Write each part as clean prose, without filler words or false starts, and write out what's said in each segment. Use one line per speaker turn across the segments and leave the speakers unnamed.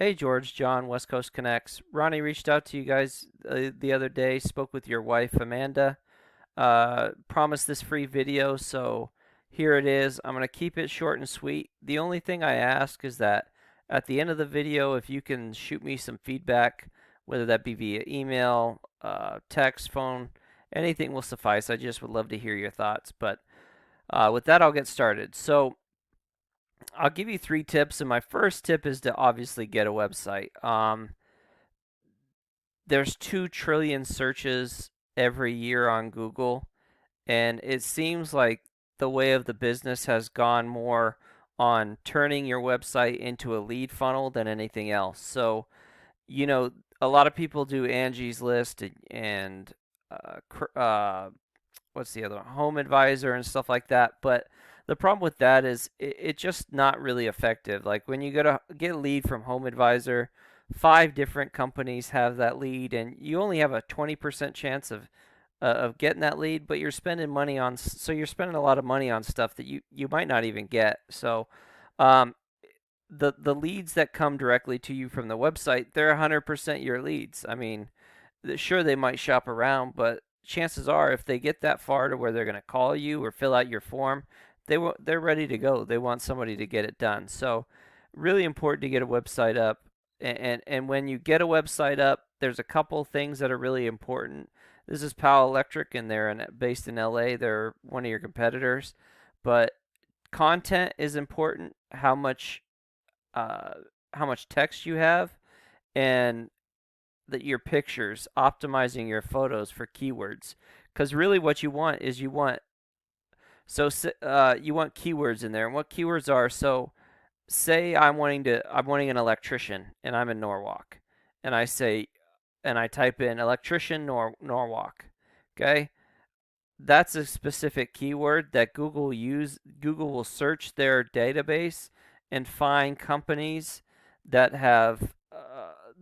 Hey George, John, West Coast Connects. Ronnie reached out to you guys the other day, spoke with your wife Amanda, promised this free video, so here it is. I'm going to keep it short and sweet. The only thing I ask is that at the end of the video, if you can shoot me some feedback, whether that be via email, text, phone, anything will suffice. I just would love to hear your thoughts. But with that, I'll get started. So, I'll give you three tips, and my first tip is to obviously get a website. There's 2 trillion searches every year on Google, and it seems like the way of the business has gone more on turning your website into a lead funnel than anything else. So, you know, a lot of people do Angie's List and what's the other one? Home Advisor and stuff like that. But the problem with that is it's just not really effective. Like when you go to get a lead from Home Advisor, 5 different companies have that lead, and you only have a 20% chance of getting that lead. But you're spending money on, so you're spending a lot of money on stuff that you might not even get. So um, the leads that come directly to you from the website, they're 100% your leads. I mean, sure they might shop around, but chances are if they get that far to where they're going to call you or fill out your form, they're ready to go. They want somebody to get it done. So really important to get a website up. And when you get a website up, there's a couple things that are really important. This is Powell Electric, and based in LA. They're one of your competitors, but content is important. Uh, how much text you have, and that your pictures, optimizing your photos for keywords. Because really, what you want is you want keywords in there, and what keywords are. So, say I'm wanting an electrician, and I'm in Norwalk, and I type in electrician Norwalk. Okay, that's a specific keyword that Google will search their database and find companies that have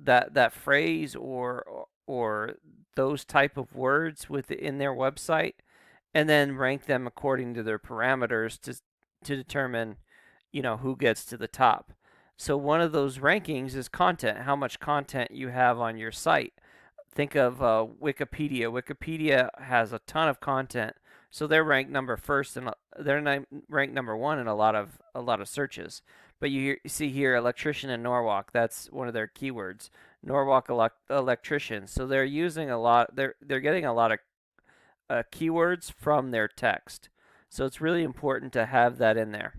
that phrase or those type of words within their website, and then rank them according to their parameters to determine, who gets to the top. So one of those rankings is content, how much content you have on your site. Think of Wikipedia. Wikipedia has a ton of content, so they're ranked number first, and ranked number one in a lot of searches. But you see here, electrician in Norwalk. That's one of their keywords. Norwalk electrician. So they're using a lot. They're getting a lot of keywords from their text. So it's really important to have that in there.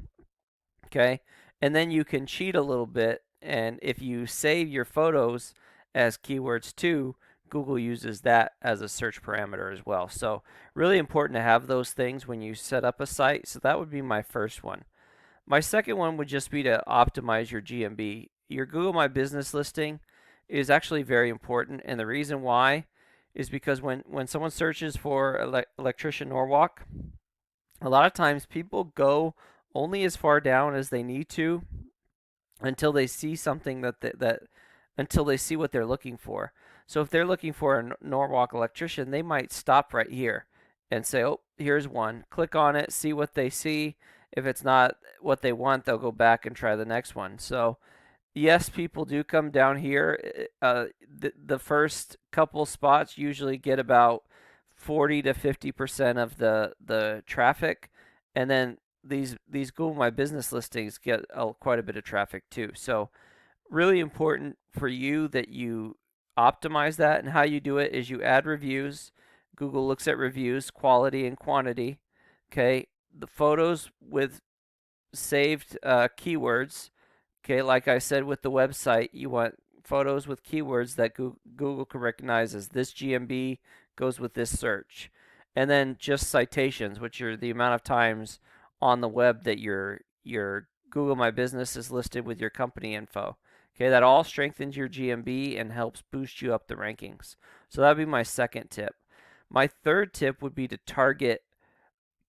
Okay, and then you can cheat a little bit, and if you save your photos as keywords too, Google uses that as a search parameter as well. So really important to have those things when you set up a site. So that would be my first one. My second one would just be to optimize your GMB. Your Google My Business listing is actually very important, and the reason why is because when someone searches for electrician Norwalk, a lot of times people go only as far down as they need to until they see something that until they see what they're looking for. So if they're looking for a Norwalk electrician, they might stop right here and say, "Oh, here's one." Click on it, see what they see. If it's not what they want, they'll go back and try the next one. So yes, people do come down here. The first couple spots usually get about 40 to 50% of the traffic, and then these Google My Business listings get quite a bit of traffic too. So really important for you that you optimize that, and how you do it is you add reviews. Google looks at reviews, quality and quantity. Okay, the photos with saved keywords. Okay, like I said with the website, you want photos with keywords that Google can recognize as this GMB goes with this search. And then just citations, which are the amount of times on the web that your Google My Business is listed with your company info. Okay, that all strengthens your GMB and helps boost you up the rankings. So that would be my second tip. My third tip would be to target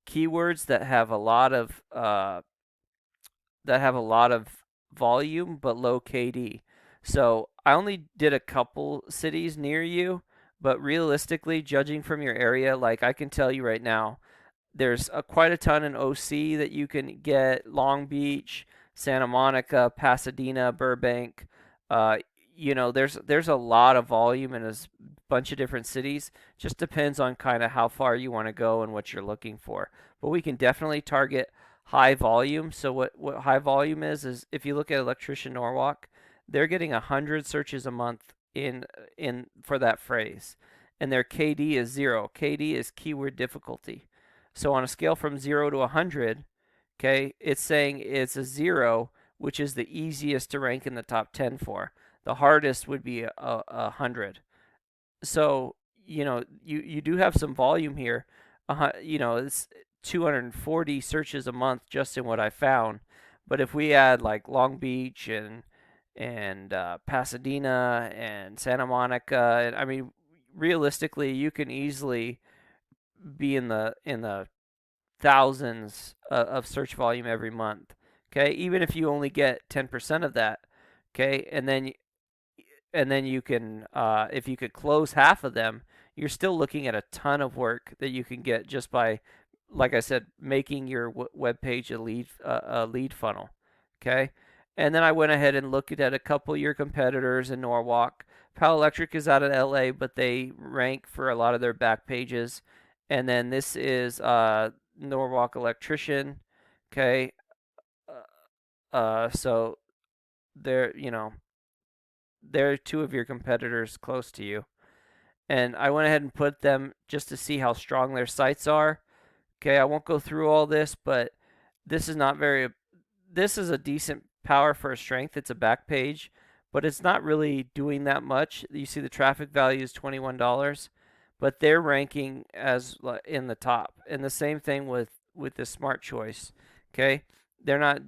keywords that have a lot of volume but low KD. So I only did a couple cities near you, but realistically, judging from your area, like I can tell you right now, there's quite a ton in OC that you can get: Long Beach, Santa Monica, Pasadena, Burbank. Uh, there's a lot of volume in a bunch of different cities. Just depends on kind of how far you want to go and what you're looking for. But we can definitely target high volume. So what high volume is if you look at Electrician Norwalk, they're getting 100 searches a month in for that phrase, and their KD is 0. KD is keyword difficulty. So on a scale from 0 to 100, okay, it's saying it's a 0, which is the easiest to rank in the top 10 for. The hardest would be a 100. So, you do have some volume here. It's 240 searches a month just in what I found. But if we add like Long Beach and Pasadena and Santa Monica, and I mean, realistically, you can easily be in the thousands of search volume every month. Okay, even if you only get 10% of that. Okay, and then you can, if you could close half of them, you're still looking at a ton of work that you can get just by, like I said, making your web page a lead funnel. Okay, and then I went ahead and looked at a couple of your competitors in Norwalk. Pal Electric is out of LA, but they rank for a lot of their back pages. And then this is Norwalk Electrician. Okay, so they're they're two of your competitors close to you. And I went ahead and put them just to see how strong their sites are. Okay, I won't go through all this, but this is not very. This is a decent power for a strength. It's a back page, but it's not really doing that much. You see the traffic value is $21, but they're ranking as in the top. And the same thing with the smart choice. Okay, they're not.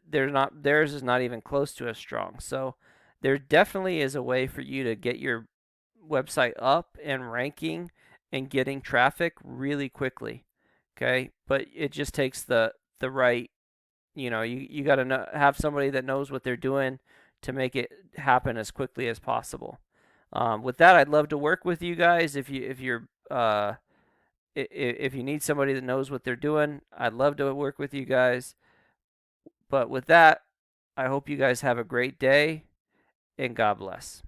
They're not. Theirs is not even close to as strong. So there definitely is a way for you to get your website up and ranking and getting traffic really quickly. Okay, but it just takes the right, you got to have somebody that knows what they're doing to make it happen as quickly as possible. With that, I'd love to work with you guys. If you need somebody that knows what they're doing, I'd love to work with you guys. But with that, I hope you guys have a great day, and God bless.